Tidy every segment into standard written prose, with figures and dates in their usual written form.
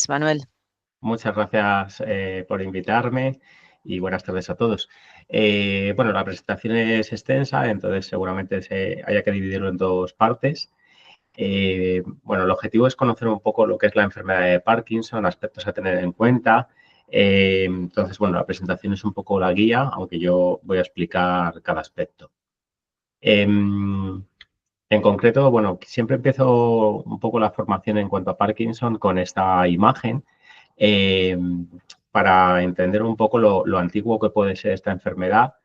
Manuel. Muchas gracias por invitarme y buenas tardes a todos. Bueno, la presentación es extensa, entonces seguramente haya que dividirlo en dos partes. Bueno, el objetivo es conocer un poco lo que es la enfermedad de Parkinson, aspectos a tener en cuenta. Entonces, bueno, la presentación es un poco la guía, aunque yo voy a explicar cada aspecto. En concreto, bueno, siempre empiezo un poco la formación en cuanto a Parkinson con esta imagen para entender un poco lo antiguo que puede ser esta enfermedad,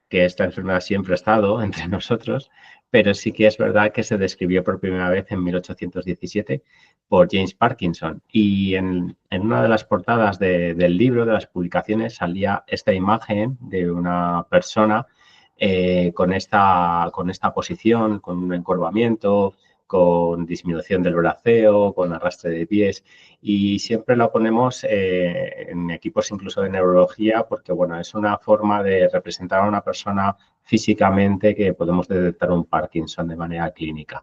que esta enfermedad siempre ha estado entre nosotros, pero sí que es verdad que se describió por primera vez en 1817 por James Parkinson. Y en una de las portadas del libro, de las publicaciones, salía esta imagen de una persona con esta posición, con un encorvamiento, con disminución del braceo, con arrastre de pies, y siempre lo ponemos en equipos incluso de neurología porque, bueno, es una forma de representar a una persona físicamente que podemos detectar un Parkinson de manera clínica.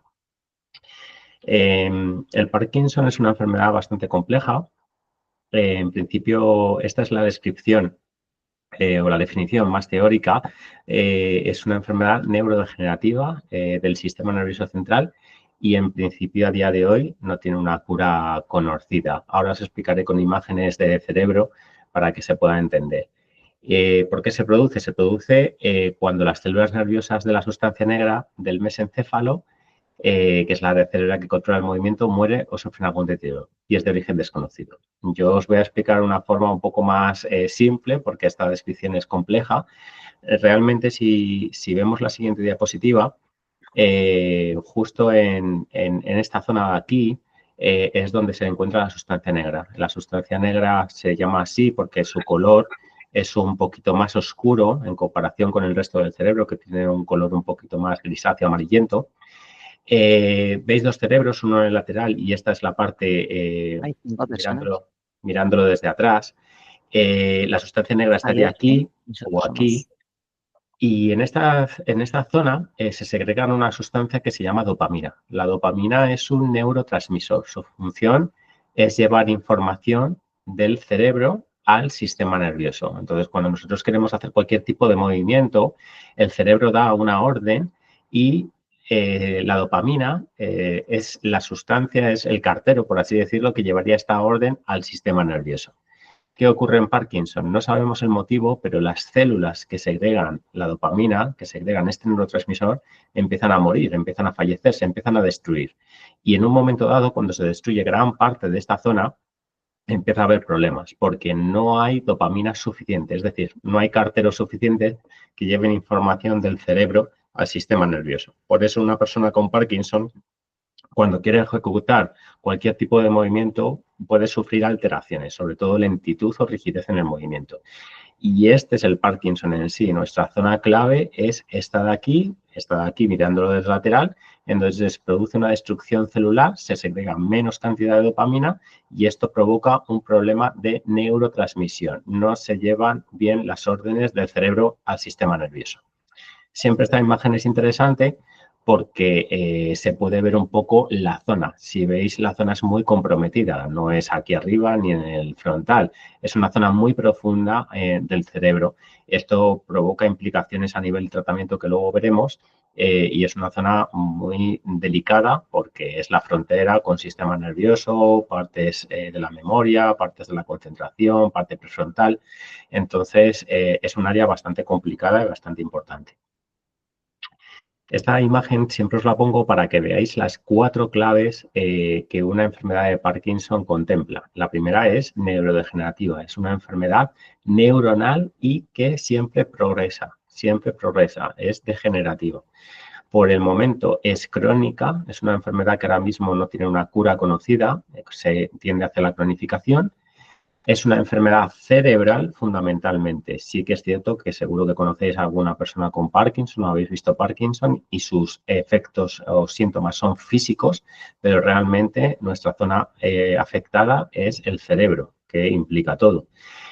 El Parkinson es una enfermedad bastante compleja. En principio, esta es la descripción o la definición más teórica. Es una enfermedad neurodegenerativa del sistema nervioso central y en principio a día de hoy no tiene una cura conocida. Ahora os explicaré con imágenes de cerebro para que se pueda entender. ¿Por qué se produce? Se produce cuando las células nerviosas de la sustancia negra del mesencéfalo, que es la área cerebral que controla el movimiento, muere o sufre algún deterioro y es de origen desconocido. Yo os voy a explicar una forma un poco más simple porque esta descripción es compleja. Realmente, si vemos la siguiente diapositiva, justo en esta zona de aquí es donde se encuentra la sustancia negra. La sustancia negra se llama así porque su color es un poquito más oscuro en comparación con el resto del cerebro, que tiene un color un poquito más grisáceo amarillento. Veis dos cerebros, uno en el lateral y esta es la parte Hay 5 personas. mirándolo desde atrás. La sustancia negra estaría aquí o aquí. Y en esta zona se segrega una sustancia que se llama dopamina. La dopamina es un neurotransmisor. Su función es llevar información del cerebro al sistema nervioso. Entonces, cuando nosotros queremos hacer cualquier tipo de movimiento, el cerebro da una orden y la dopamina es la sustancia, es el cartero, por así decirlo, que llevaría esta orden al sistema nervioso. ¿Qué ocurre en Parkinson? No sabemos el motivo, pero las células que segregan la dopamina, que segregan este neurotransmisor, empiezan a morir, empiezan a fallecer, se empiezan a destruir. Y en un momento dado, cuando se destruye gran parte de esta zona, empieza a haber problemas porque no hay dopamina suficiente, es decir, no hay carteros suficientes que lleven información del cerebro al sistema nervioso. Por eso una persona con Parkinson, cuando quiere ejecutar cualquier tipo de movimiento, puede sufrir alteraciones, sobre todo lentitud o rigidez en el movimiento. Y este es el Parkinson en sí. Nuestra zona clave es esta de aquí mirándolo desde lateral. Entonces se produce una destrucción celular, se segrega menos cantidad de dopamina y esto provoca un problema de neurotransmisión. No se llevan bien las órdenes del cerebro al sistema nervioso. Siempre esta imagen es interesante porque se puede ver un poco la zona. Si veis, la zona es muy comprometida, no es aquí arriba ni en el frontal. Es una zona muy profunda del cerebro. Esto provoca implicaciones a nivel de tratamiento que luego veremos y es una zona muy delicada porque es la frontera con sistema nervioso, partes de la memoria, partes de la concentración, parte prefrontal. Entonces, es un área bastante complicada y bastante importante. Esta imagen siempre os la pongo para que veáis las 4 claves que una enfermedad de Parkinson contempla. La primera es neurodegenerativa, es una enfermedad neuronal y que siempre progresa, es degenerativa. Por el momento es crónica, es una enfermedad que ahora mismo no tiene una cura conocida, se tiende hacia la cronificación. Es una enfermedad cerebral, fundamentalmente. Sí que es cierto que seguro que conocéis a alguna persona con Parkinson o habéis visto Parkinson y sus efectos o síntomas son físicos, pero realmente nuestra zona afectada es el cerebro, que implica todo.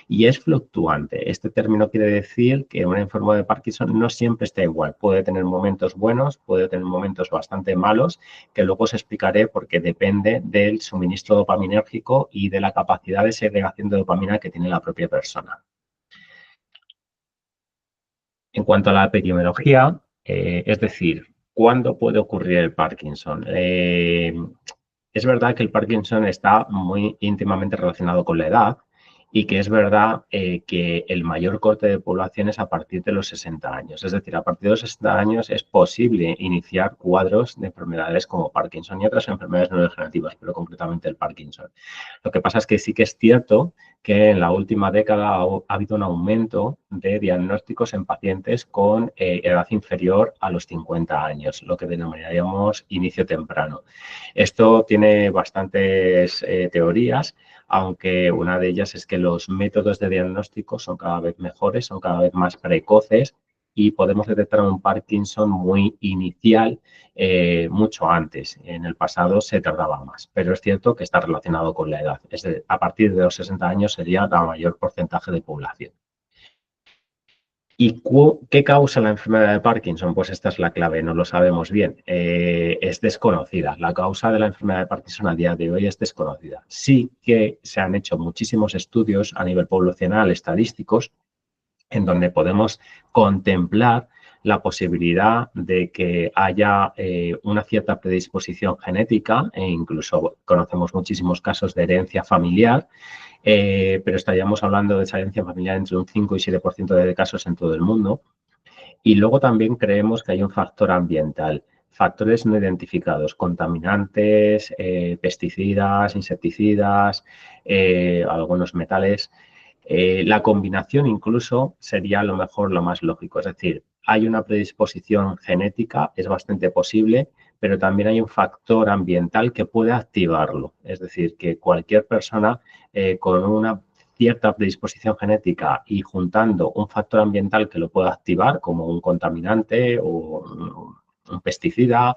y es fluctuante. Este término quiere decir que una enfermedad de Parkinson no siempre está igual. Puede tener momentos buenos, puede tener momentos bastante malos, que luego os explicaré porque depende del suministro dopaminérgico y de la capacidad de segregación de dopamina que tiene la propia persona. En cuanto a la epidemiología, es decir, ¿cuándo puede ocurrir el Parkinson? Es verdad que el Parkinson está muy íntimamente relacionado con la edad y que es verdad que el mayor corte de población es a partir de los 60 años. Es decir, a partir de los 60 años es posible iniciar cuadros de enfermedades como Parkinson y otras enfermedades neurodegenerativas, pero concretamente el Parkinson. Lo que pasa es que sí que es cierto que en la última década ha habido un aumento de diagnósticos en pacientes con edad inferior a los 50 años, lo que denominaríamos inicio temprano. Esto tiene bastantes teorías, aunque una de ellas es que los métodos de diagnóstico son cada vez mejores, son cada vez más precoces y podemos detectar un Parkinson muy inicial mucho antes. En el pasado se tardaba más, pero es cierto que está relacionado con la edad. Es decir, a partir de los 60 años sería la mayor porcentaje de población. ¿Y qué causa la enfermedad de Parkinson? Pues esta es la clave, no lo sabemos bien. Es desconocida. La causa de la enfermedad de Parkinson a día de hoy es desconocida. Sí que se han hecho muchísimos estudios a nivel poblacional, estadísticos, en donde podemos contemplar la posibilidad de que haya una cierta predisposición genética e incluso conocemos muchísimos casos de herencia familiar, pero estaríamos hablando de esa herencia familiar entre un 5 y 7% de casos en todo el mundo. Y luego también creemos que hay un factor ambiental, factores no identificados, contaminantes, pesticidas, insecticidas, algunos metales. La combinación incluso sería a lo mejor lo más lógico, es decir, hay una predisposición genética, es bastante posible, pero también hay un factor ambiental que puede activarlo, es decir, que cualquier persona con una cierta predisposición genética y juntando un factor ambiental que lo pueda activar, como un contaminante o un pesticida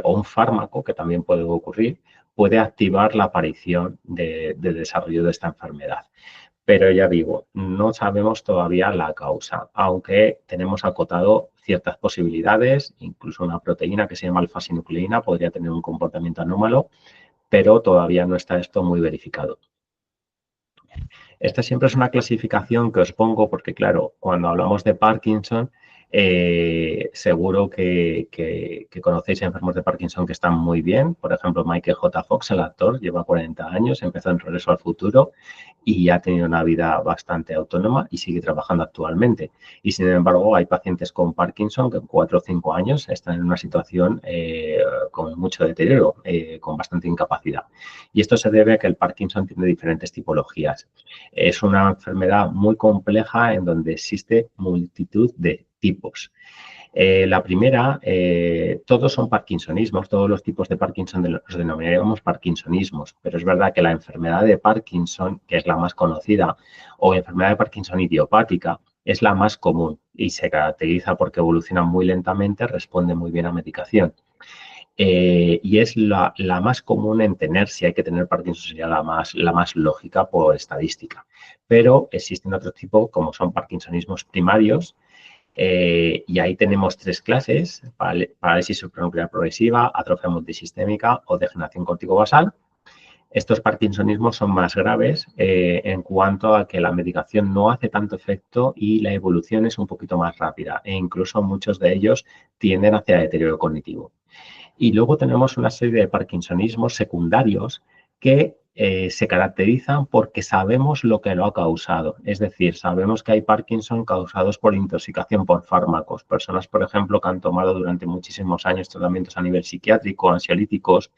o un fármaco, que también puede ocurrir, puede activar la aparición de desarrollo de esta enfermedad. Pero ya digo, no sabemos todavía la causa, aunque tenemos acotado ciertas posibilidades, incluso una proteína que se llama alfa-sinucleína podría tener un comportamiento anómalo, pero todavía no está esto muy verificado. Esta siempre es una clasificación que os pongo porque, claro, cuando hablamos de Parkinson, seguro que conocéis enfermos de Parkinson que están muy bien. Por ejemplo, Michael J. Fox, el actor, lleva 40 años, empezó en Regreso al Futuro y ha tenido una vida bastante autónoma y sigue trabajando actualmente. Y, sin embargo, hay pacientes con Parkinson que en 4 o 5 años están en una situación con mucho deterioro, con bastante incapacidad. Y esto se debe a que el Parkinson tiene diferentes tipologías. Es una enfermedad muy compleja en donde existe multitud de tipos. La primera, todos son parkinsonismos, todos los tipos de Parkinson los denominaríamos parkinsonismos, pero es verdad que la enfermedad de Parkinson, que es la más conocida, o enfermedad de Parkinson idiopática, es la más común y se caracteriza porque evoluciona muy lentamente, responde muy bien a medicación. Y es la más común en tener, si hay que tener Parkinson sería la más lógica por estadística. Pero existen otros tipos como son parkinsonismos primarios, y ahí tenemos 3 clases: parálisis supranuclear progresiva, atrofia multisistémica o degeneración corticobasal. Estos parkinsonismos son más graves en cuanto a que la medicación no hace tanto efecto y la evolución es un poquito más rápida e incluso muchos de ellos tienden hacia deterioro cognitivo. Y luego tenemos una serie de parkinsonismos secundarios que se caracterizan porque sabemos lo que lo ha causado. Es decir, sabemos que hay Parkinson causados por intoxicación por fármacos. Personas, por ejemplo, que han tomado durante muchísimos años tratamientos a nivel psiquiátrico, ansiolíticos,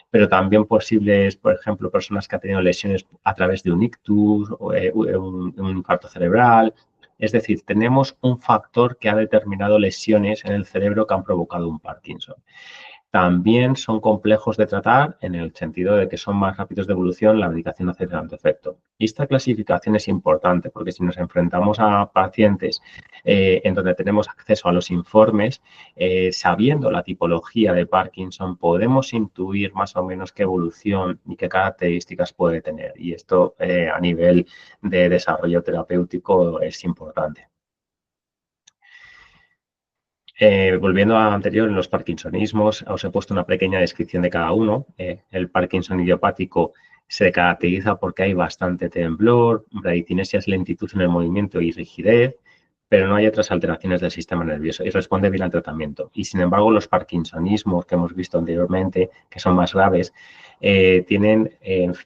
pero también posibles, por ejemplo, personas que han tenido lesiones a través de un ictus, o, un infarto cerebral. Es decir, tenemos un factor que ha determinado lesiones en el cerebro que han provocado un Parkinson. también son complejos de tratar en el sentido de que son más rápidos de evolución, la medicación hace tanto efecto. Y esta clasificación es importante porque si nos enfrentamos a pacientes en donde tenemos acceso a los informes, sabiendo la tipología de Parkinson, podemos intuir más o menos qué evolución y qué características puede tener. Y esto a nivel de desarrollo terapéutico es importante. Volviendo a anterior, en los parkinsonismos, os he puesto una pequeña descripción de cada uno. El Parkinson idiopático se caracteriza porque hay bastante temblor, bradicinesia, lentitud en el movimiento y rigidez, pero no hay otras alteraciones del sistema nervioso y responde bien al tratamiento. Y sin embargo, los parkinsonismos que hemos visto anteriormente, que son más graves,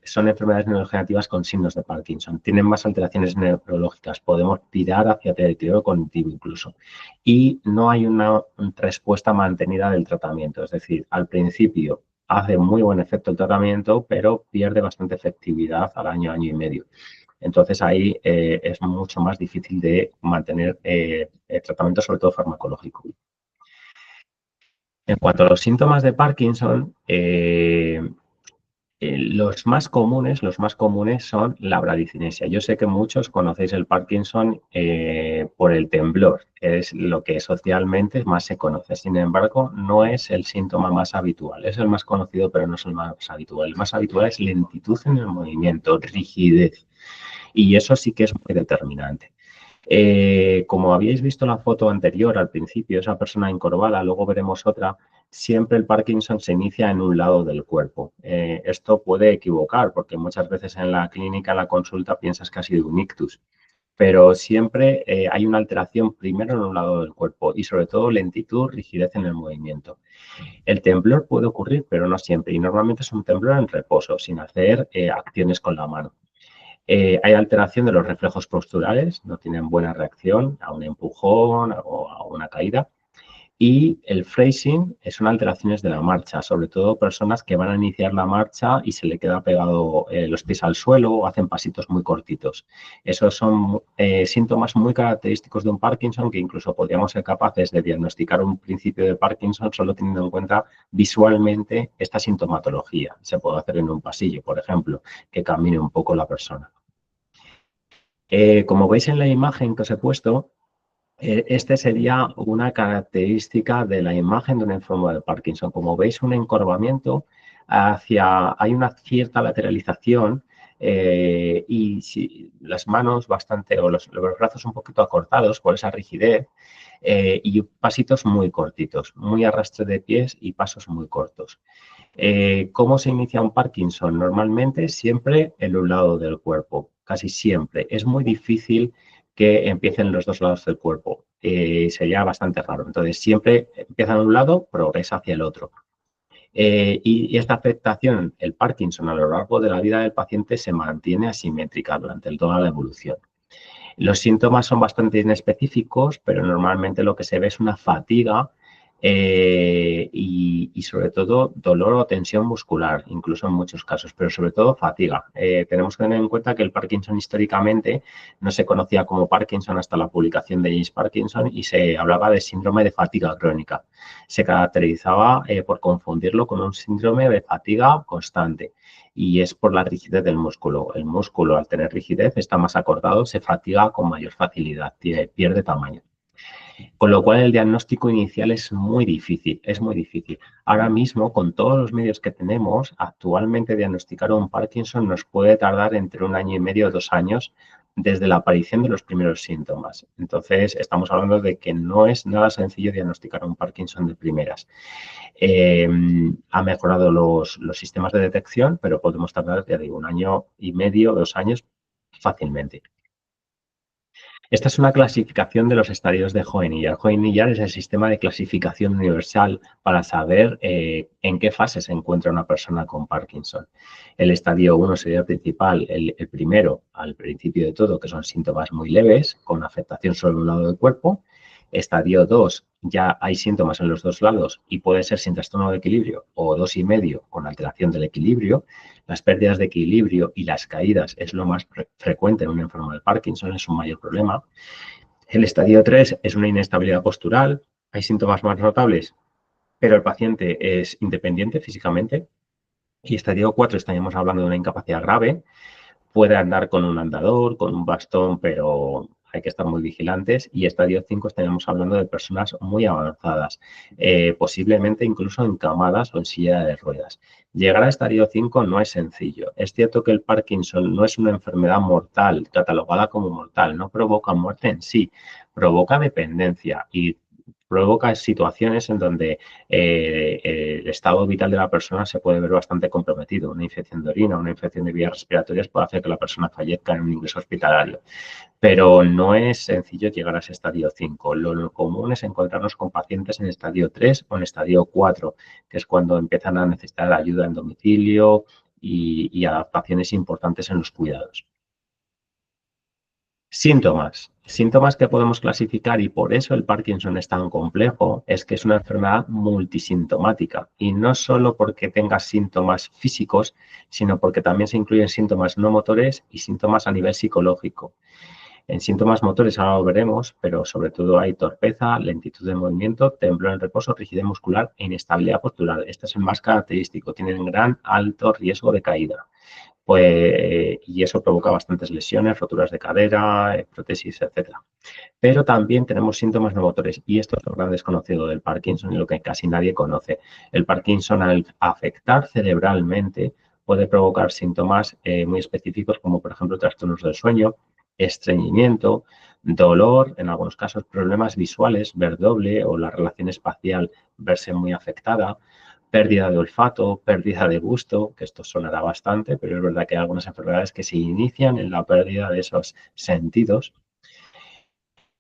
son enfermedades neurodegenerativas con signos de Parkinson. Tienen más alteraciones neurológicas. Podemos tirar hacia el deterioro cognitivo incluso. Y no hay una respuesta mantenida del tratamiento. Es decir, al principio hace muy buen efecto el tratamiento, pero pierde bastante efectividad al año, año y medio. Entonces ahí es mucho más difícil de mantener el tratamiento, sobre todo farmacológico. En cuanto a los síntomas de Parkinson, los más comunes son la bradicinesia. Yo sé que muchos conocéis el Parkinson por el temblor, es lo que socialmente más se conoce. Sin embargo, no es el síntoma más habitual. Es el más conocido, pero no es el más habitual. El más habitual es lentitud en el movimiento, rigidez. Y eso sí que es muy determinante. Como habíais visto la foto anterior al principio, esa persona encorvada, luego veremos otra, siempre el Parkinson se inicia en un lado del cuerpo. Esto puede equivocar porque muchas veces en la clínica, en la consulta, piensas que ha sido un ictus, pero siempre hay una alteración primero en un lado del cuerpo y sobre todo lentitud, rigidez en el movimiento. El temblor puede ocurrir, pero no siempre y normalmente es un temblor en reposo, sin hacer acciones con la mano. Hay alteración de los reflejos posturales, no tienen buena reacción a un empujón o a una caída. Y el phrasing son alteraciones de la marcha, sobre todo personas que van a iniciar la marcha y se le queda pegado los pies al suelo o hacen pasitos muy cortitos. Esos son síntomas muy característicos de un Parkinson que incluso podríamos ser capaces de diagnosticar un principio de Parkinson solo teniendo en cuenta visualmente esta sintomatología. Se puede hacer en un pasillo, por ejemplo, que camine un poco la persona. Como veis en la imagen que os he puesto, este sería una característica de la imagen de un enfermo de Parkinson. Como veis, un encorvamiento hay una cierta lateralización y las manos bastante, o los brazos un poquito acortados por esa rigidez y pasitos muy cortitos, muy arrastre de pies y pasos muy cortos. ¿Cómo se inicia un Parkinson? Normalmente siempre en un lado del cuerpo, casi siempre. Es muy difícil que empiecen los dos lados del cuerpo. Sería bastante raro. Entonces, siempre empieza en un lado, progresa hacia el otro. Y esta afectación, el Parkinson, a lo largo de la vida del paciente se mantiene asimétrica durante toda la evolución. Los síntomas son bastante inespecíficos, pero normalmente lo que se ve es una fatiga y sobre todo dolor o tensión muscular, incluso en muchos casos, pero sobre todo fatiga. Tenemos que tener en cuenta que el Parkinson históricamente no se conocía como Parkinson hasta la publicación de James Parkinson y se hablaba de síndrome de fatiga crónica. Se caracterizaba por confundirlo con un síndrome de fatiga constante y es por la rigidez del músculo. El músculo, al tener rigidez, está más acortado, se fatiga con mayor facilidad, pierde tamaño. Con lo cual el diagnóstico inicial es muy difícil, es muy difícil. Ahora mismo, con todos los medios que tenemos, actualmente diagnosticar un Parkinson nos puede tardar entre 1 año y medio o 2 años desde la aparición de los primeros síntomas. Entonces, estamos hablando de que no es nada sencillo diagnosticar un Parkinson de primeras. Ha mejorado los sistemas de detección, pero podemos tardar, ya digo, 1 año y medio, 2 años fácilmente. Esta es una clasificación de los estadios de Hoehn-Yahr. Hoehn-Yahr es el sistema de clasificación universal para saber en qué fase se encuentra una persona con Parkinson. El estadio 1 sería el principal, el primero al principio de todo, que son síntomas muy leves, con afectación solo en un lado del cuerpo. Estadio 2, ya hay síntomas en los dos lados y puede ser sin trastorno de equilibrio o 2,5 con alteración del equilibrio. Las pérdidas de equilibrio y las caídas es lo más frecuente en un enfermo de Parkinson, es un mayor problema. El estadio 3 es una inestabilidad postural. ¿Hay síntomas más notables? pero el paciente es independiente físicamente y estadio 4 estaríamos hablando de una incapacidad grave. Puede andar con un andador, con un bastón, pero hay que estar muy vigilantes. Y estadio 5 estaríamos hablando de personas muy avanzadas, posiblemente incluso encamadas o en silla de ruedas. Llegar a estadio 5 no es sencillo. Es cierto que el Parkinson no es una enfermedad mortal, catalogada como mortal, no provoca muerte en sí, provoca dependencia y provoca situaciones en donde el estado vital de la persona se puede ver bastante comprometido. Una infección de orina, una infección de vías respiratorias puede hacer que la persona fallezca en un ingreso hospitalario. Pero no es sencillo llegar a ese estadio 5. Lo común es encontrarnos con pacientes en estadio 3 o en estadio 4, que es cuando empiezan a necesitar ayuda en domicilio y adaptaciones importantes en los cuidados. Síntomas. Síntomas que podemos clasificar y por eso el Parkinson es tan complejo, es que es una enfermedad multisintomática y no solo porque tenga síntomas físicos, sino porque también se incluyen síntomas no motores y síntomas a nivel psicológico. En síntomas motores ahora lo veremos, pero sobre todo hay torpeza, lentitud de movimiento, temblor en reposo, rigidez muscular e inestabilidad postural. Este es el más característico, tienen gran alto riesgo de caída. Pues, y eso provoca bastantes lesiones, roturas de cadera, prótesis, etcétera. Pero también tenemos síntomas no motores y esto es lo gran desconocido del Parkinson y lo que casi nadie conoce. El Parkinson, al afectar cerebralmente, puede provocar síntomas muy específicos como por ejemplo trastornos del sueño, estreñimiento, dolor, en algunos casos problemas visuales, ver doble o la relación espacial verse muy afectada, pérdida de olfato, pérdida de gusto, que esto sonará bastante, pero es verdad que hay algunas enfermedades que se inician en la pérdida de esos sentidos.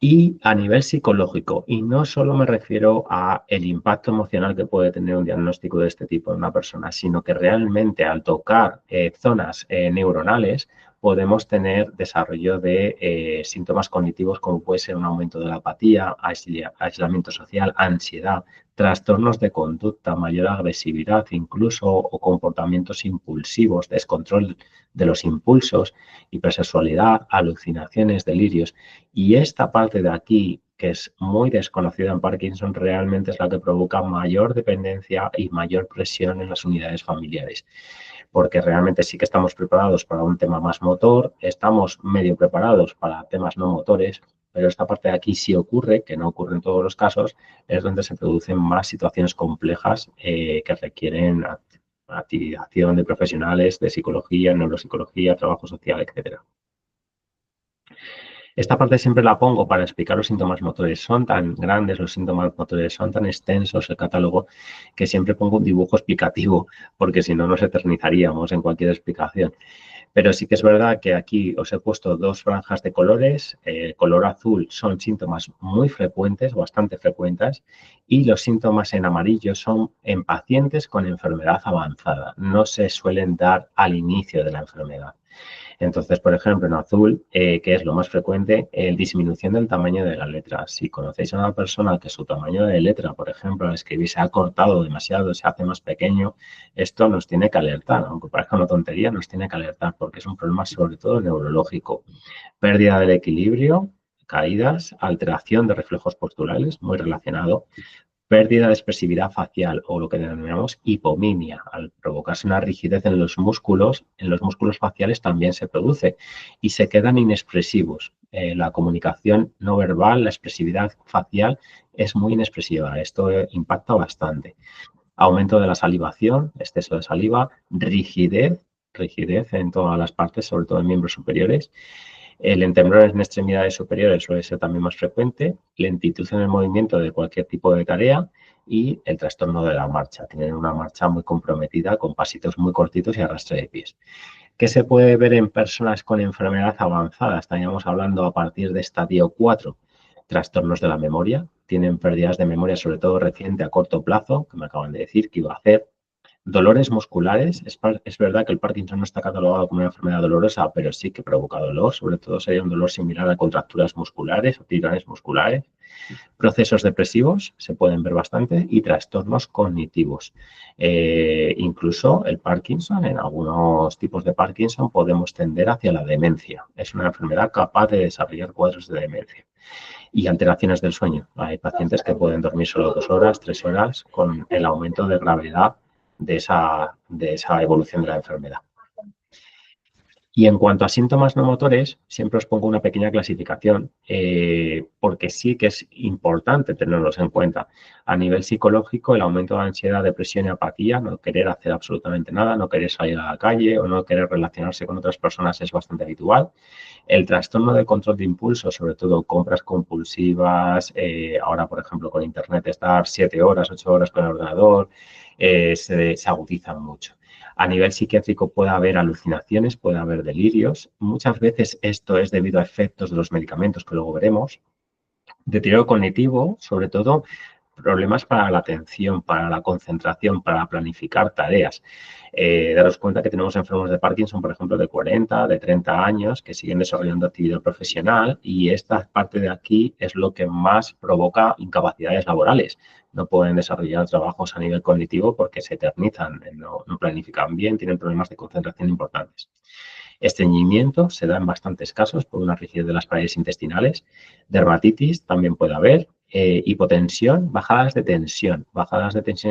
Y a nivel psicológico, y no solo me refiero a el impacto emocional que puede tener un diagnóstico de este tipo en una persona, sino que realmente al tocar zonas neuronales podemos tener desarrollo de síntomas cognitivos como puede ser un aumento de la apatía, aislamiento social, ansiedad, trastornos de conducta, mayor agresividad incluso o comportamientos impulsivos, descontrol de los impulsos, hipersexualidad, alucinaciones, delirios. Y esta parte de aquí, que es muy desconocida en Parkinson, realmente es la que provoca mayor dependencia y mayor presión en las unidades familiares. Porque realmente sí que estamos preparados para un tema más motor, estamos medio preparados para temas no motores, pero esta parte de aquí sí ocurre, que no ocurre en todos los casos, es donde se producen más situaciones complejas que requieren activación de profesionales de psicología, neuropsicología, trabajo social, etcétera. Esta parte siempre la pongo para explicar los síntomas motores. Son tan grandes los síntomas motores, son tan extensos el catálogo, que siempre pongo un dibujo explicativo, porque si no nos eternizaríamos en cualquier explicación. Pero sí que es verdad que aquí os he puesto dos franjas de colores. El color azul son síntomas muy frecuentes, bastante frecuentes, y los síntomas en amarillo son en pacientes con enfermedad avanzada. No se suelen dar al inicio de la enfermedad. Entonces, por ejemplo, en azul, que es lo más frecuente, disminución del tamaño de la letra. Si conocéis a una persona que su tamaño de letra, por ejemplo, al escribir se ha cortado demasiado, se hace más pequeño, esto nos tiene que alertar, aunque parezca una tontería, nos tiene que alertar porque es un problema sobre todo neurológico. Pérdida del equilibrio, caídas, alteración de reflejos posturales, muy relacionado, pérdida de expresividad facial o lo que denominamos hipominia. Al provocarse una rigidez en los músculos faciales también se produce y se quedan inexpresivos. La comunicación no verbal, la expresividad facial es muy inexpresiva. Esto impacta bastante. Aumento de la salivación, exceso de saliva, rigidez en todas las partes, sobre todo en miembros superiores. El temblor en extremidades superiores suele ser también más frecuente, lentitud en el movimiento de cualquier tipo de tarea y el trastorno de la marcha. Tienen una marcha muy comprometida con pasitos muy cortitos y arrastre de pies. ¿Qué se puede ver en personas con enfermedad avanzada? Estaríamos hablando a partir de estadio 4, trastornos de la memoria. Tienen pérdidas de memoria, sobre todo reciente a corto plazo, que me acaban de decir que iba a hacer. Dolores musculares, es verdad que el Parkinson no está catalogado como una enfermedad dolorosa, pero sí que provoca dolor, sobre todo sería un dolor similar a contracturas musculares o tirones musculares. Procesos depresivos se pueden ver bastante y trastornos cognitivos. Incluso el Parkinson, en algunos tipos de Parkinson podemos tender hacia la demencia. Es una enfermedad capaz de desarrollar cuadros de demencia. y alteraciones del sueño. Hay pacientes que pueden dormir solo 2 horas, 3 horas, con el aumento de gravedad de esa evolución de la enfermedad. Y en cuanto a síntomas no motores, siempre os pongo una pequeña clasificación, porque sí que es importante tenerlos en cuenta. A nivel psicológico, el aumento de ansiedad, depresión y apatía, no querer hacer absolutamente nada, no querer salir a la calle o no querer relacionarse con otras personas es bastante habitual. El trastorno de control de impulso, sobre todo compras compulsivas, ahora, por ejemplo, con Internet, estar 7 horas, 8 horas con el ordenador, se agudizan mucho. A nivel psiquiátrico puede haber alucinaciones, puede haber delirios. Muchas veces esto es debido a efectos de los medicamentos que luego veremos. Deterioro cognitivo, sobre todo problemas para la atención, para la concentración, para planificar tareas. Daros cuenta que tenemos enfermos de Parkinson, por ejemplo, de 40, de 30 años, que siguen desarrollando actividad profesional y esta parte de aquí es lo que más provoca incapacidades laborales. No pueden desarrollar trabajos a nivel cognitivo porque se eternizan, no planifican bien, tienen problemas de concentración importantes. Estreñimiento se da en bastantes casos por una rigidez de las paredes intestinales. Dermatitis también puede haber. Hipotensión, bajadas de tensión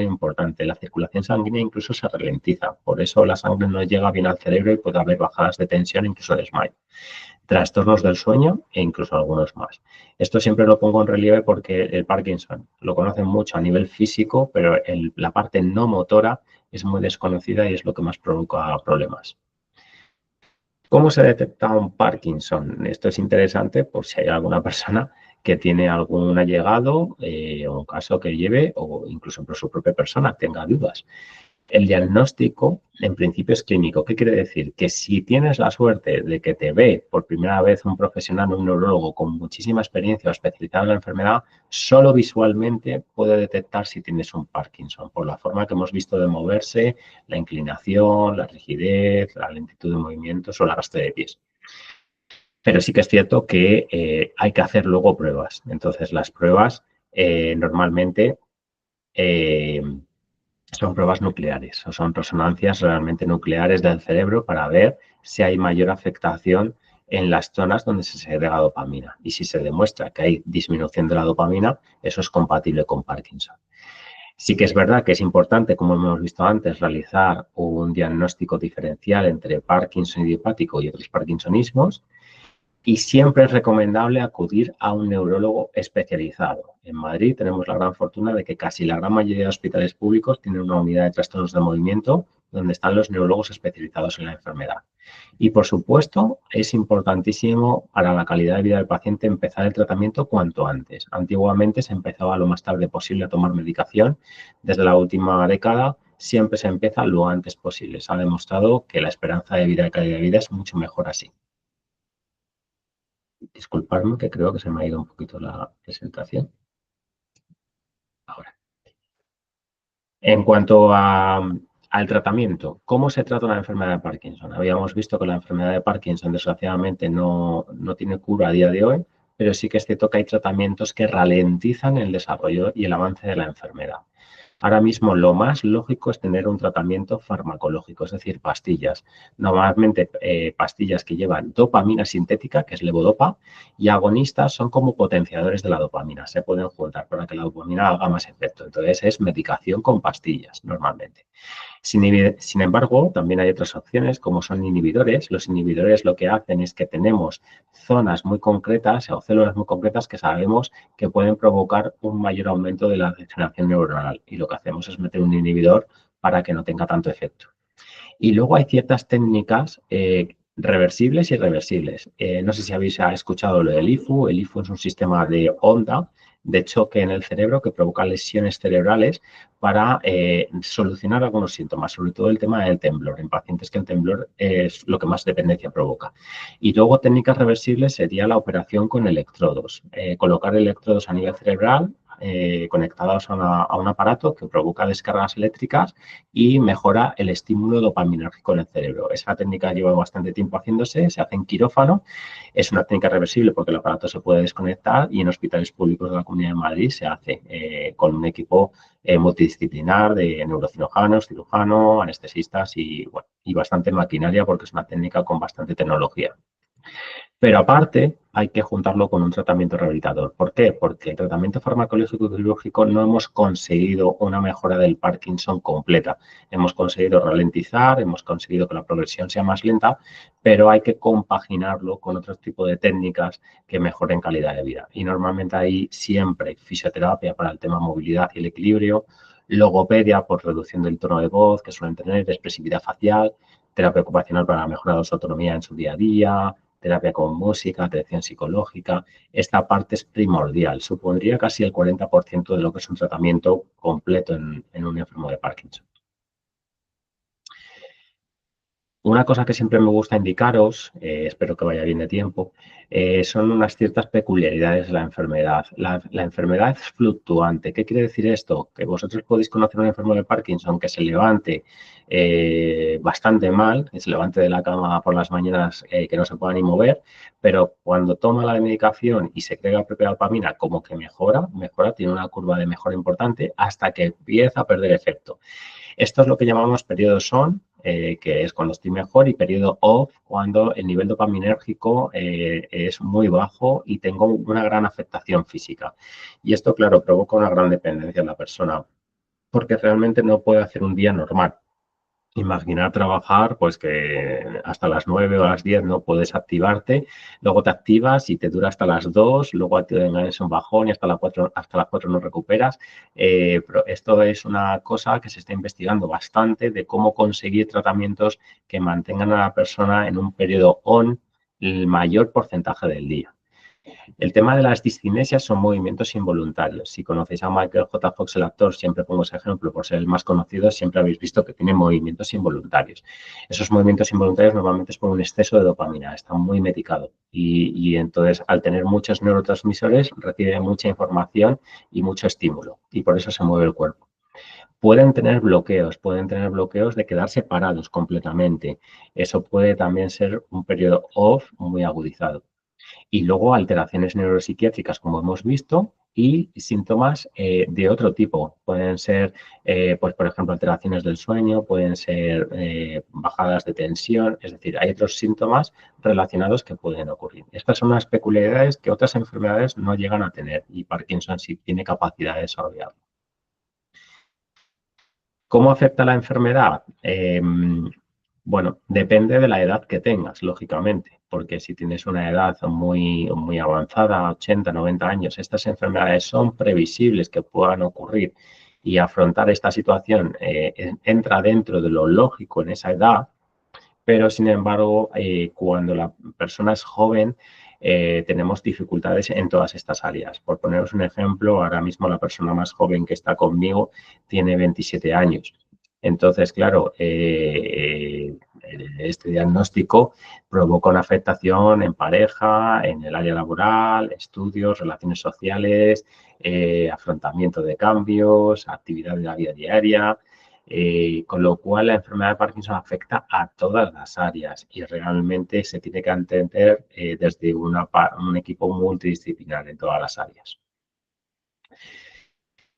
importante. La circulación sanguínea incluso se ralentiza. Por eso la sangre no llega bien al cerebro y puede haber bajadas de tensión, incluso desmayo. Trastornos del sueño e incluso algunos más. Esto siempre lo pongo en relieve porque el Parkinson lo conocen mucho a nivel físico, pero la parte no motora es muy desconocida y es lo que más provoca problemas. ¿Cómo se detecta un Parkinson? Esto es interesante por si hay alguna persona que tiene algún allegado o un caso que lleve o incluso por su propia persona tenga dudas. El diagnóstico, en principio, es clínico. ¿Qué quiere decir? Que si tienes la suerte de que te ve por primera vez un profesional, un neurólogo con muchísima experiencia o especializado en la enfermedad, solo visualmente puede detectar si tienes un Parkinson, por la forma que hemos visto de moverse, la inclinación, la rigidez, la lentitud de movimientos o el arrastre de pies. Pero sí que es cierto que hay que hacer luego pruebas. Entonces, las pruebas normalmente son pruebas nucleares o son resonancias realmente nucleares del cerebro para ver si hay mayor afectación en las zonas donde se segrega dopamina. Y si se demuestra que hay disminución de la dopamina, eso es compatible con Parkinson. Sí que es verdad que es importante, como hemos visto antes, realizar un diagnóstico diferencial entre Parkinson idiopático y otros parkinsonismos. Y siempre es recomendable acudir a un neurólogo especializado. En Madrid tenemos la gran fortuna de que casi la gran mayoría de hospitales públicos tienen una unidad de trastornos de movimiento donde están los neurólogos especializados en la enfermedad. Y, por supuesto, es importantísimo para la calidad de vida del paciente empezar el tratamiento cuanto antes. Antiguamente se empezaba lo más tarde posible a tomar medicación. Desde la última década siempre se empieza lo antes posible. Se ha demostrado que la esperanza de vida y calidad de vida es mucho mejor así. Disculparme que creo que se me ha ido un poquito la presentación. Ahora. En cuanto al tratamiento, ¿cómo se trata una enfermedad de Parkinson? Habíamos visto que la enfermedad de Parkinson, desgraciadamente, no tiene cura a día de hoy, pero sí que es cierto que hay tratamientos que ralentizan el desarrollo y el avance de la enfermedad. Ahora mismo lo más lógico es tener un tratamiento farmacológico, es decir, pastillas. Normalmente pastillas que llevan dopamina sintética, que es levodopa, y agonistas son como potenciadores de la dopamina. Se pueden juntar para que la dopamina haga más efecto. Entonces es medicación con pastillas normalmente. Sin embargo, también hay otras opciones como son inhibidores. Los inhibidores lo que hacen es que tenemos zonas muy concretas o células muy concretas que sabemos que pueden provocar un mayor aumento de la degeneración neuronal y lo que hacemos es meter un inhibidor para que no tenga tanto efecto. Y luego hay ciertas técnicas reversibles y irreversibles. No sé si habéis escuchado lo del IFU. El IFU es un sistema de onda de choque en el cerebro que provoca lesiones cerebrales para solucionar algunos síntomas, sobre todo el tema del temblor, en pacientes que el temblor es lo que más dependencia provoca. Y luego técnicas reversibles sería la operación con electrodos, colocar electrodos a nivel cerebral conectados a un aparato que provoca descargas eléctricas y mejora el estímulo dopaminérgico en el cerebro. Esa técnica lleva bastante tiempo haciéndose, se hace en quirófano, es una técnica reversible porque el aparato se puede desconectar y en hospitales públicos de la Comunidad de Madrid se hace con un equipo multidisciplinar de neurocirujanos, cirujano, anestesistas y, bueno, y bastante maquinaria porque es una técnica con bastante tecnología. Pero aparte, hay que juntarlo con un tratamiento rehabilitador. ¿Por qué? Porque el tratamiento farmacológico y quirúrgico no hemos conseguido una mejora del Parkinson completa. Hemos conseguido ralentizar, hemos conseguido que la progresión sea más lenta, pero hay que compaginarlo con otro tipo de técnicas que mejoren calidad de vida. Y normalmente hay siempre fisioterapia para el tema movilidad y el equilibrio, logopedia por reducción del tono de voz que suelen tener, expresividad facial, terapia ocupacional para mejorar su autonomía en su día a día, terapia con música, atención psicológica. Esta parte es primordial, supondría casi el 40% de lo que es un tratamiento completo en un enfermo de Parkinson. Una cosa que siempre me gusta indicaros, espero que vaya bien de tiempo, son unas ciertas peculiaridades de la enfermedad. La enfermedad es fluctuante. ¿Qué quiere decir esto? Que vosotros podéis conocer a un enfermo de Parkinson que se levante bastante mal, que se levante de la cama por las mañanas que no se pueda ni mover, pero cuando toma la medicación y se cree la propia dopamina, como que mejora, tiene una curva de mejora importante hasta que empieza a perder efecto. Esto es lo que llamamos periodo SON, que es cuando estoy mejor, y periodo OFF, cuando el nivel dopaminérgico es muy bajo y tengo una gran afectación física. Y esto, claro, provoca una gran dependencia en la persona, porque realmente no puede hacer un día normal. Imaginar trabajar, pues que hasta las 9 o las 10 no puedes activarte, luego te activas y te dura hasta las 2, luego te engañas un bajón y hasta las 4 no recuperas. Pero esto es una cosa que se está investigando bastante de cómo conseguir tratamientos que mantengan a la persona en un periodo ON el mayor porcentaje del día. El tema de las discinesias son movimientos involuntarios. Si conocéis a Michael J. Fox, el actor, siempre pongo ese ejemplo por ser el más conocido, siempre habéis visto que tiene movimientos involuntarios. Esos movimientos involuntarios normalmente es por un exceso de dopamina, está muy medicado y entonces al tener muchos neurotransmisores recibe mucha información y mucho estímulo y por eso se mueve el cuerpo. Pueden tener bloqueos de quedar separados completamente. Eso puede también ser un periodo off muy agudizado. Y luego alteraciones neuropsiquiátricas, como hemos visto, y síntomas de otro tipo. Pueden ser, pues, por ejemplo, alteraciones del sueño, pueden ser bajadas de tensión, es decir, hay otros síntomas relacionados que pueden ocurrir. Estas son unas peculiaridades que otras enfermedades no llegan a tener y Parkinson sí tiene capacidad de desarrollarlo. ¿Cómo afecta la enfermedad? Bueno, depende de la edad que tengas, lógicamente, porque si tienes una edad muy, muy avanzada, 80, 90 años, estas enfermedades son previsibles que puedan ocurrir y afrontar esta situación entra dentro de lo lógico en esa edad, pero sin embargo, cuando la persona es joven, tenemos dificultades en todas estas áreas. Por poneros un ejemplo, ahora mismo la persona más joven que está conmigo tiene 27 años. Entonces, claro, este diagnóstico provoca una afectación en pareja, en el área laboral, estudios, relaciones sociales, afrontamiento de cambios, actividad de la vida diaria. Con lo cual, la enfermedad de Parkinson afecta a todas las áreas y realmente se tiene que entender desde un equipo multidisciplinar en todas las áreas.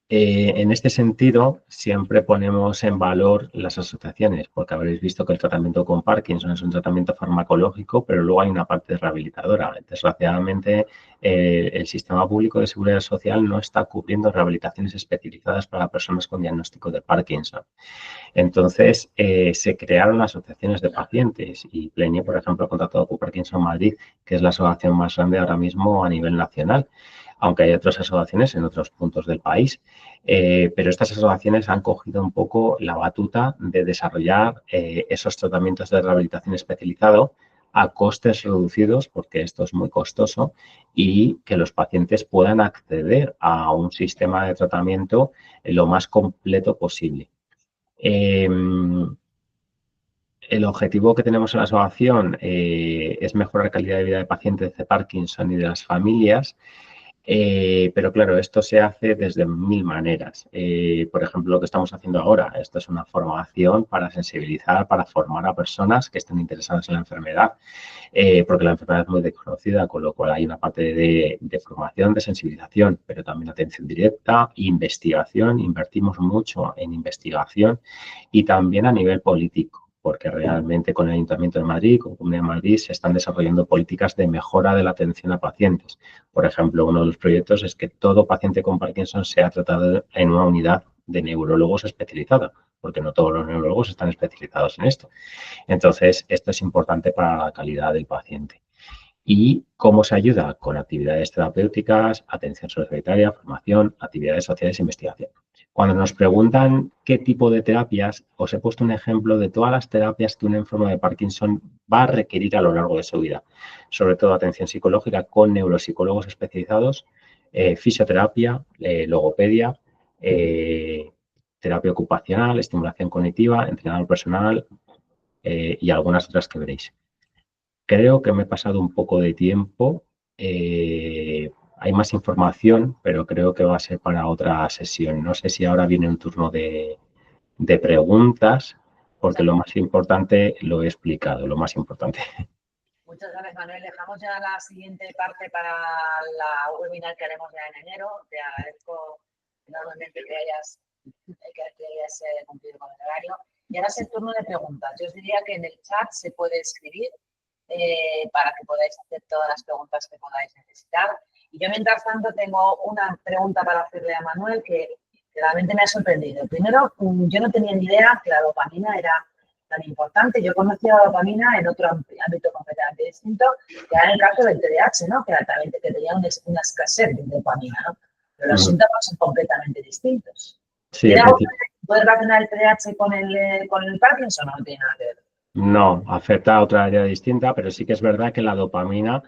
En este sentido, siempre ponemos en valor las asociaciones, porque habréis visto que el tratamiento con Parkinson es un tratamiento farmacológico, pero luego hay una parte rehabilitadora. Desgraciadamente, el sistema público de seguridad social no está cubriendo rehabilitaciones especializadas para personas con diagnóstico de Parkinson. Entonces, se crearon asociaciones de pacientes y Plenio, por ejemplo, ha contratado con Parkinson Madrid, que es la asociación más grande ahora mismo a nivel nacional, aunque hay otras asociaciones en otros puntos del país. Pero estas asociaciones han cogido un poco la batuta de desarrollar esos tratamientos de rehabilitación especializado a costes reducidos, porque esto es muy costoso, y que los pacientes puedan acceder a un sistema de tratamiento lo más completo posible. El objetivo que tenemos en la asociación es mejorar la calidad de vida de pacientes de Parkinson y de las familias, pero claro, esto se hace desde mil maneras. Por ejemplo, lo que estamos haciendo ahora, esto es una formación para sensibilizar, para formar a personas que estén interesadas en la enfermedad, porque la enfermedad es muy desconocida, con lo cual hay una parte de formación, de sensibilización, pero también atención directa, investigación, invertimos mucho en investigación y también a nivel político, porque realmente con el Ayuntamiento de Madrid, con Comunidad de Madrid, se están desarrollando políticas de mejora de la atención a pacientes. Por ejemplo, uno de los proyectos es que todo paciente con Parkinson sea tratado en una unidad de neurólogos especializada, porque no todos los neurólogos están especializados en esto. Entonces, esto es importante para la calidad del paciente. ¿Y cómo se ayuda? Con actividades terapéuticas, atención sociosanitaria, formación, actividades sociales e investigación. Cuando nos preguntan qué tipo de terapias, os he puesto un ejemplo de todas las terapias que un enfermo de Parkinson va a requerir a lo largo de su vida. Sobre todo atención psicológica con neuropsicólogos especializados, fisioterapia, logopedia, terapia ocupacional, estimulación cognitiva, entrenador personal y algunas otras que veréis. Creo que me he pasado un poco de tiempo. Hay más información, pero creo que va a ser para otra sesión. No sé si ahora viene un turno de preguntas, porque lo más importante lo he explicado, lo más importante. Muchas gracias, Manuel. Dejamos ya la siguiente parte para la webinar que haremos ya en enero. Te agradezco enormemente que hayas cumplido con el horario. Y ahora es el turno de preguntas. Yo os diría que en el chat se puede escribir para que podáis hacer todas las preguntas que podáis necesitar. Y yo, mientras tanto, tengo una pregunta para hacerle a Manuel que realmente me ha sorprendido. Primero, yo no tenía ni idea que la dopamina era tan importante. Yo conocía la dopamina en otro ámbito completamente distinto, que era en el caso del TDAH, ¿no? Que tenía una escasez de dopamina, ¿no? Pero los síntomas son completamente distintos. Sí, ¿Puede relacionar el TDAH con el Parkinson o no tiene nada que ver? No, afecta a otra área distinta, pero sí que es verdad que la dopamina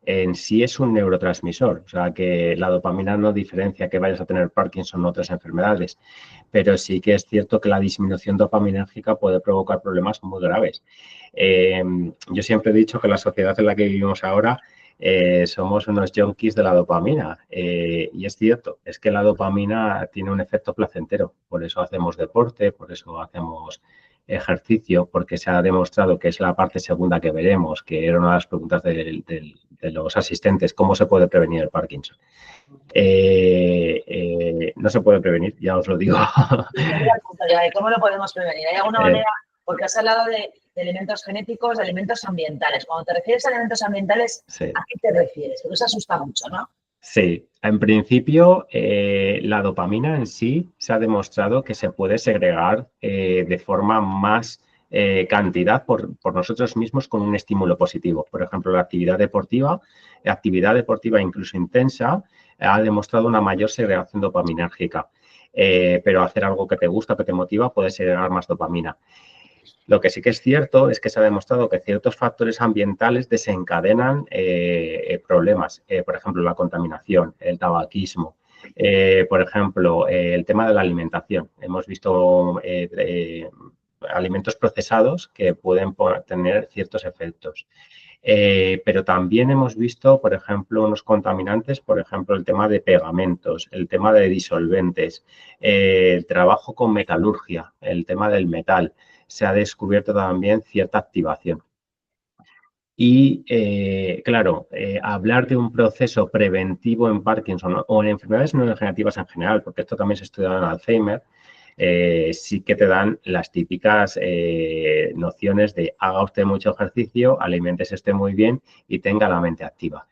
en sí es un neurotransmisor, o sea que la dopamina no diferencia que vayas a tener Parkinson o otras enfermedades, pero sí que es cierto que la disminución dopaminérgica puede provocar problemas muy graves. Yo siempre he dicho que la sociedad en la que vivimos ahora somos unos junkies de la dopamina y es cierto, es que la dopamina tiene un efecto placentero, por eso hacemos deporte, por eso hacemos ejercicio, porque se ha demostrado que es la parte segunda que veremos, que era una de las preguntas de los asistentes, ¿cómo se puede prevenir el Parkinson? No se puede prevenir, ya os lo digo. ¿Cómo lo podemos prevenir? ¿Hay alguna manera? Porque has hablado de elementos genéticos, de elementos ambientales. Cuando te refieres a elementos ambientales, sí. ¿A qué te refieres? Porque eso asusta mucho, ¿no? Sí, en principio la dopamina en sí se ha demostrado que se puede segregar de forma más cantidad por nosotros mismos con un estímulo positivo. Por ejemplo, la actividad deportiva incluso intensa, ha demostrado una mayor segregación dopaminérgica. Pero hacer algo que te gusta, que te motiva, puede segregar más dopamina. Lo que sí que es cierto es que se ha demostrado que ciertos factores ambientales desencadenan problemas. Por ejemplo, la contaminación, el tabaquismo. Por ejemplo, el tema de la alimentación. Hemos visto alimentos procesados que pueden tener ciertos efectos. Pero también hemos visto, por ejemplo, unos contaminantes, por ejemplo, el tema de pegamentos, el tema de disolventes, el trabajo con metalurgia, el tema del metal. Se ha descubierto también cierta activación. Y, claro, hablar de un proceso preventivo en Parkinson o en enfermedades neurodegenerativas en general, porque esto también se estudia en Alzheimer, sí que te dan las típicas nociones de haga usted mucho ejercicio, aliméntese esté muy bien y tenga la mente activa.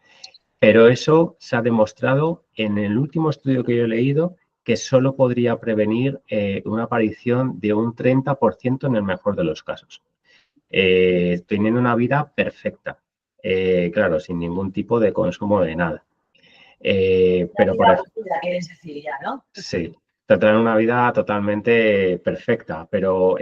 Pero eso se ha demostrado en el último estudio que yo he leído que solo podría prevenir una aparición de un 30% en el mejor de los casos. Teniendo una vida perfecta, claro, sin ningún tipo de consumo de nada. Pero por ejemplo, quieres decir ya, ¿no? Sí, tendrán una vida totalmente perfecta, pero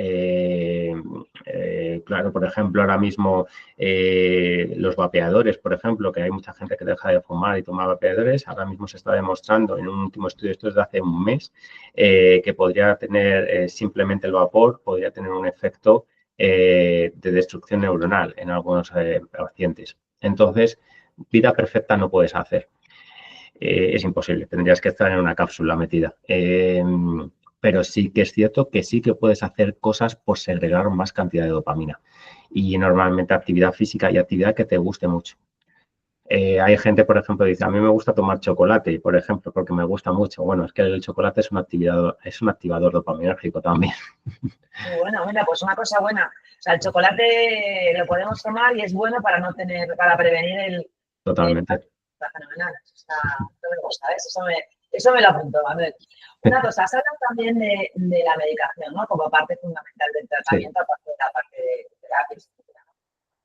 claro, por ejemplo, ahora mismo los vapeadores, por ejemplo, que hay mucha gente que deja de fumar y toma vapeadores, ahora mismo se está demostrando en un último estudio, esto es de hace un mes, que podría tener simplemente el vapor, podría tener un efecto de destrucción neuronal en algunos pacientes. Entonces, vida perfecta no puedes hacer. Es imposible, tendrías que estar en una cápsula metida. Pero sí que es cierto que sí que puedes hacer cosas por segregar más cantidad de dopamina. Y normalmente actividad física y actividad que te guste mucho. Hay gente, por ejemplo, dice, a mí me gusta tomar chocolate, por ejemplo, porque me gusta mucho. Bueno, es que el chocolate es un activador dopaminérgico también. Y bueno, mira, pues una cosa buena. O sea, el chocolate lo podemos tomar y es bueno para no tener, para prevenir el Totalmente. está fenomenal. Eso me gusta, ¿ves? Eso me lo apunto, Manuel. Una cosa, has hablado también de la medicación, ¿no? Como parte fundamental del Sí. tratamiento, aparte de la parte de terapia, etcétera.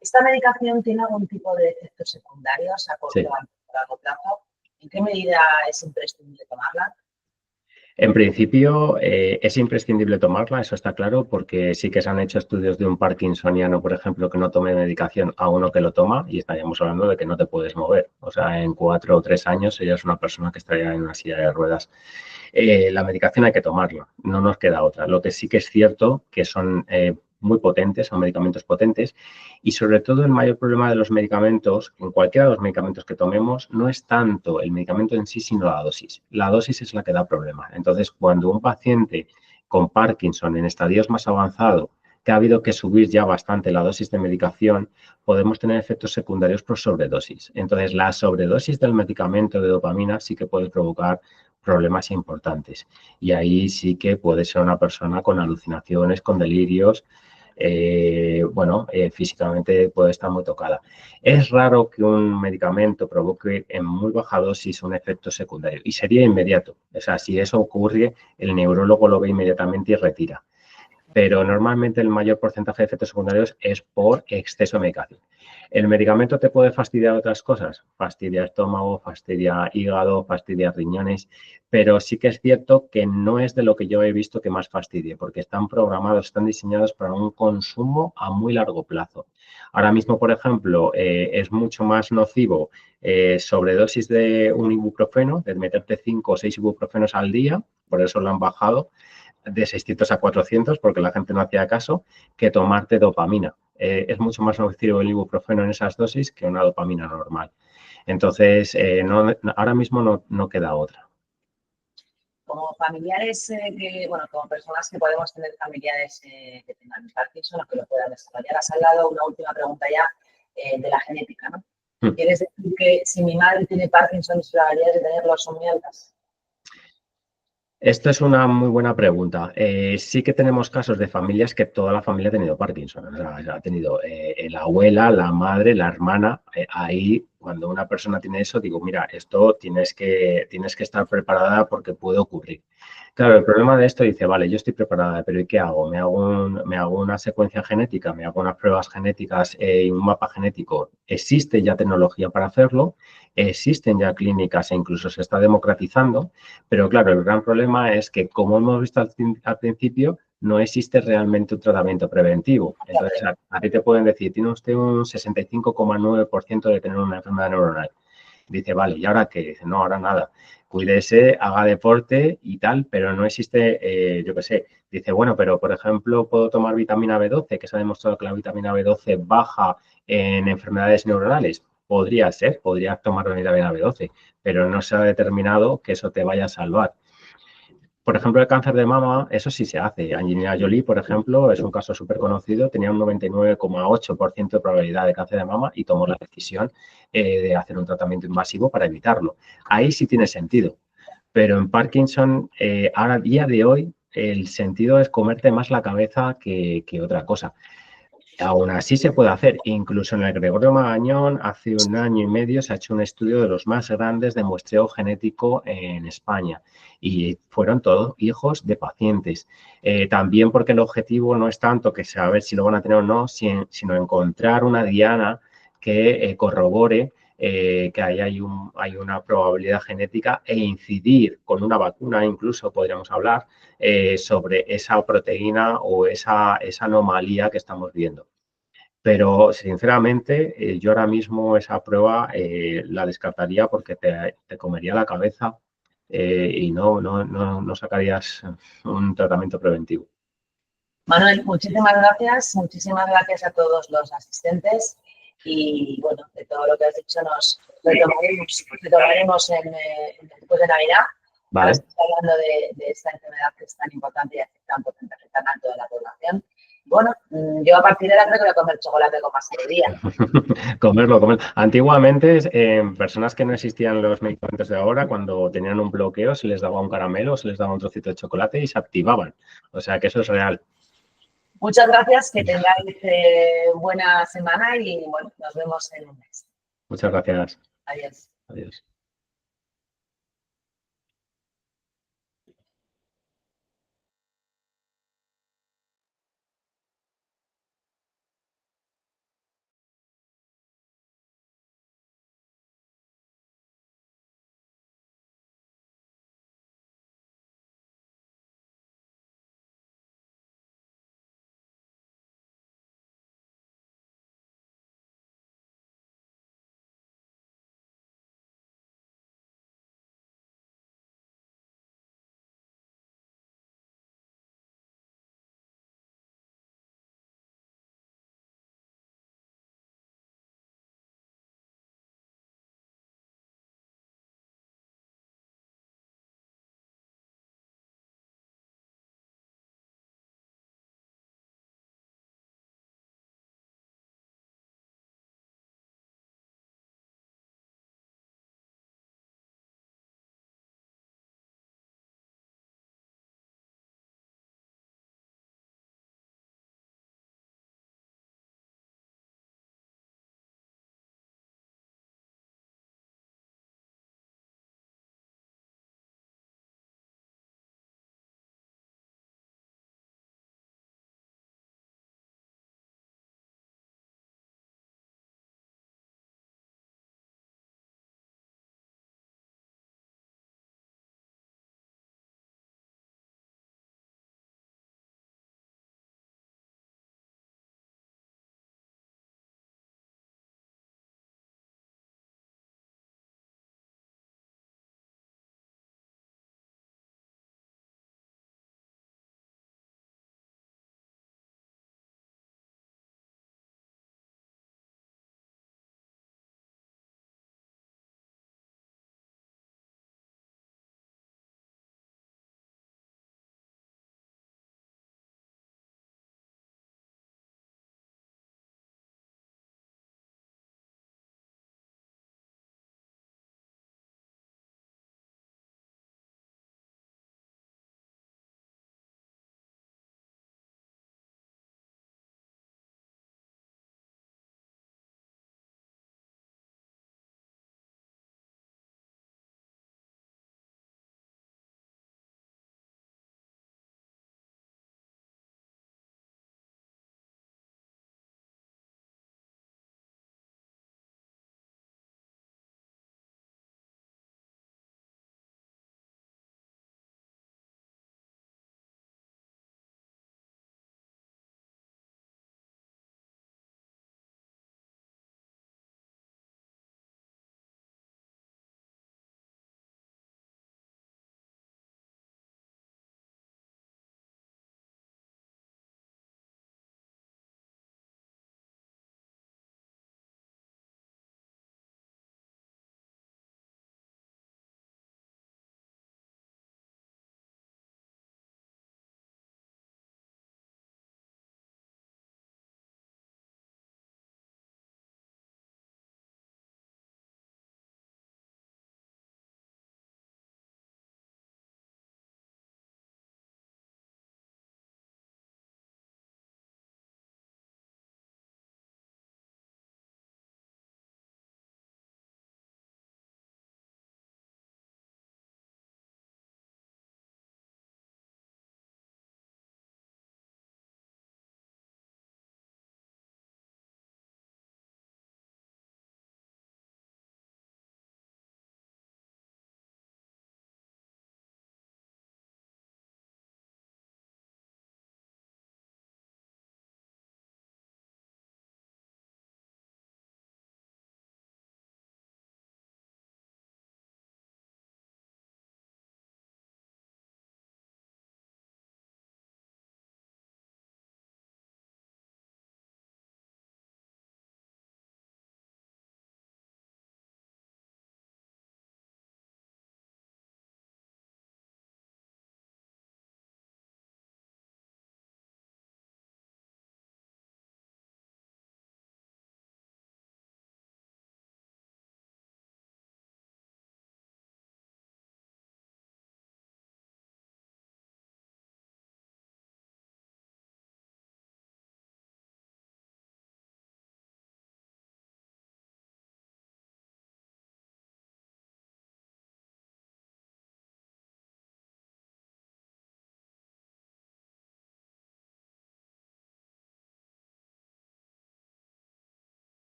¿Esta medicación tiene algún tipo de efectos secundarios a corto Sí. o a largo plazo? ¿En qué medida es imprescindible tomarla? En principio, es imprescindible tomarla, eso está claro, porque sí que se han hecho estudios de un parkinsoniano, por ejemplo, que no tome medicación a uno que lo toma y estaríamos hablando de que no te puedes mover. O sea, en 4 o 3 años ella es una persona que estaría en una silla de ruedas. La medicación hay que tomarla, no nos queda otra. Lo que sí que es cierto que son muy potentes, son medicamentos potentes y sobre todo el mayor problema de los medicamentos, en cualquiera de los medicamentos que tomemos, no es tanto el medicamento en sí, sino la dosis. La dosis es la que da problema. Entonces, cuando un paciente con Parkinson en estadios más avanzados, que ha habido que subir ya bastante la dosis de medicación, podemos tener efectos secundarios por sobredosis. Entonces, la sobredosis del medicamento de dopamina sí que puede provocar problemas importantes. Y ahí sí que puede ser una persona con alucinaciones, con delirios, físicamente puede estar muy tocada. Es raro que un medicamento provoque en muy baja dosis un efecto secundario y sería inmediato. O sea, si eso ocurre, el neurólogo lo ve inmediatamente y retira. Pero normalmente el mayor porcentaje de efectos secundarios es por exceso de medicación. ¿El medicamento te puede fastidiar otras cosas? Fastidia estómago, fastidia hígado, fastidia riñones, pero sí que es cierto que no es de lo que yo he visto que más fastidie, porque están programados, están diseñados para un consumo a muy largo plazo. Ahora mismo, por ejemplo, es mucho más nocivo sobredosis de un ibuprofeno, de meterte 5 o 6 ibuprofenos al día, por eso lo han bajado, de 600 a 400 porque la gente no hacía caso, que tomarte dopamina. Es mucho más nocivo el ibuprofeno en esas dosis que una dopamina normal. Entonces, ahora mismo no queda otra. Como familiares, como personas que podemos tener familiares que tengan Parkinson o que lo puedan desarrollar, has hablado una última pregunta ya de la genética, ¿no? ¿Quieres decir que si mi madre tiene Parkinson, mis probabilidades de tenerlo son muy altas? Esto es una muy buena pregunta. Sí que tenemos casos de familias que toda la familia ha tenido Parkinson. O sea, ha tenido la abuela, la madre, la hermana. Ahí, cuando una persona tiene eso, digo, mira, esto tienes que estar preparada porque puede ocurrir. Claro, el problema de esto dice, vale, yo estoy preparada, pero ¿y qué hago? Me hago una secuencia genética, me hago unas pruebas genéticas y un mapa genético. Existe ya tecnología para hacerlo, existen ya clínicas e incluso se está democratizando. Pero claro, el gran problema es que, como hemos visto al principio, no existe realmente un tratamiento preventivo. Entonces, a ti te pueden decir, tiene usted un 65,9% de tener una enfermedad neuronal. Dice, vale, ¿y ahora qué? Dice, no, ahora nada. Cuídese, haga deporte y tal, pero no existe, yo qué sé. Dice, bueno, pero por ejemplo, puedo tomar vitamina B12, que se ha demostrado que la vitamina B12 baja en enfermedades neuronales. Podría ser, podrías tomar vitamina B12, pero no se ha determinado que eso te vaya a salvar. Por ejemplo, el cáncer de mama, eso sí se hace. Angelina Jolie, por ejemplo, es un caso súper conocido, tenía un 99,8% de probabilidad de cáncer de mama y tomó la decisión de hacer un tratamiento invasivo para evitarlo. Ahí sí tiene sentido. Pero en Parkinson, ahora, a día de hoy, el sentido es comerte más la cabeza que otra cosa. Aún así se puede hacer. Incluso en el Gregorio Marañón, hace 1 año y medio, se ha hecho un estudio de los más grandes de muestreo genético en España. Y fueron todos hijos de pacientes. También porque el objetivo no es tanto que saber si lo van a tener o no, sino encontrar una diana que corrobore que ahí hay una probabilidad genética e incidir con una vacuna, incluso podríamos hablar, sobre esa proteína o esa anomalía que estamos viendo. Pero, sinceramente, yo ahora mismo esa prueba la descartaría porque te comería la cabeza y no sacarías un tratamiento preventivo. Manuel, muchísimas gracias a todos los asistentes y bueno, de todo lo que has dicho nos retomaremos después de Navidad. Vale. Ahora estamos hablando de esta enfermedad que es tan importante y afecta a un porcentaje tan alto de la población. Bueno, yo a partir de ahora creo que voy a comer chocolate con más día. Comerlo. Antiguamente, personas que no existían los medicamentos de ahora, cuando tenían un bloqueo, se les daba un caramelo, se les daba un trocito de chocolate y se activaban. O sea que eso es real. Muchas gracias, que tengáis buena semana y bueno, nos vemos en un mes. Muchas gracias. Adiós. Adiós.